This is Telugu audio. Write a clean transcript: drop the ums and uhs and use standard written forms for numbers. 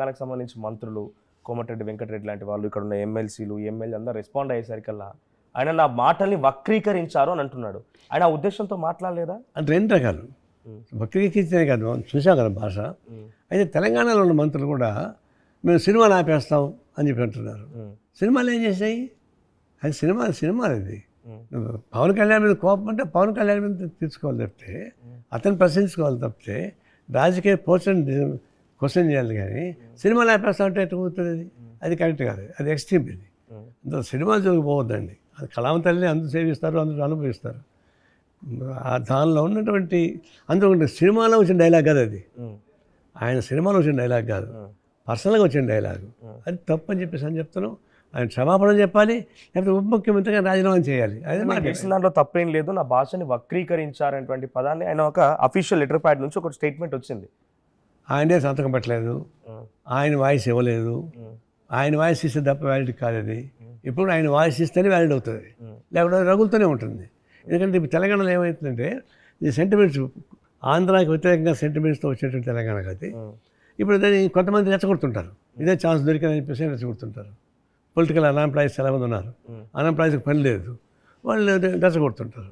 దానికి సంబంధించి మంత్రులు కోమటిరెడ్డి వెంకటరెడ్డి లాంటి వాళ్ళు ఇక్కడ ఉన్న ఎమ్మెల్సీలు ఎమ్మెల్యే అందరూ రెస్పాండ్ అయ్యేసరికల్లా ఆయన నా మాటల్ని వక్రీకరించారు అని అంటున్నాడు. ఆయన ఆ ఉద్దేశంతో మాట్లాడలేదా? అంటే రెండు రకాలు వక్రీకరించే కాదు, చూసాం కదా భాష. అయితే తెలంగాణలో ఉన్న మంత్రులు కూడా మేము సినిమాలు ఆపేస్తాం అని చెప్పి అంటున్నారు. సినిమాలు ఏం చేసాయి? అది సినిమాలు అది. పవన్ కళ్యాణ్ మీద కోపం అంటే పవన్ కళ్యాణ్ మీద తీర్చుకోవాలి తప్పితే, అతను ప్రశ్నించుకోవాలి తప్పితే, రాజకీయ క్వశ్చన్ చేయాలి. కానీ సినిమాలు ఆపేస్తా అంటే ఎట్లా అవుతుంది? అది కరెక్ట్ కాదు, అది ఎక్స్ట్రీమ్. ఇది అందులో సినిమా జోగిపోవద్దండి. అది కళావతల్ని అందరూ సేవిస్తారు, అందరూ అనుభవిస్తారు. దానిలో ఉన్నటువంటి అందులో సినిమాలో వచ్చిన డైలాగ్ కాదు అది. ఆయన సినిమాలో వచ్చిన డైలాగ్ కాదు, పర్సనల్గా వచ్చిన డైలాగు. అది తప్పు అని చెప్పేసి అని చెప్తాను. ఆయన క్షమాపణ చెప్పాలి, లేకపోతే ఉప ముఖ్యమంత్రిగా రాజీనామా చేయాలి. అదే మాట. దాంట్లో తప్పేం లేదు, నా భాషని వక్రీకరించారనేటువంటి పదాన్ని ఆయన ఒక అఫీషియల్ లెటర్ ప్యాడ్ నుంచి ఒక స్టేట్మెంట్ వచ్చింది. ఆయనే సంతకం పెట్టలేదు, ఆయన వాయిస్ ఇవ్వలేదు. ఆయన వాయిస్ ఇస్తే తప్ప వ్యాలిడ్ కాదు అది. ఇప్పుడు ఆయన వాయిస్ ఇస్తేనే వ్యాలిడ్ అవుతుంది, లేకపోతే రగులుతూనే ఉంటుంది. ఎందుకంటే ఇప్పుడు తెలంగాణలో ఏమవుతుందంటే ఈ సెంటిమెంట్స్ ఆంధ్రాకి వ్యతిరేకంగా సెంటిమెంట్స్తో వచ్చేటువంటి తెలంగాణ కాదు. ఇప్పుడు దాన్ని కొంతమంది రెచ్చగొడుతుంటారు, ఇదే ఛాన్స్ దొరికిందని చెప్పేసి రెచ్చగొడుతుంటారు. పొలిటికల్ అన్ఎంప్లాయీస్ చాలామంది ఉన్నారు, అన్ఎంప్లాయీస్కి పని లేదు, వాళ్ళు రెచ్చగొడుతుంటారు.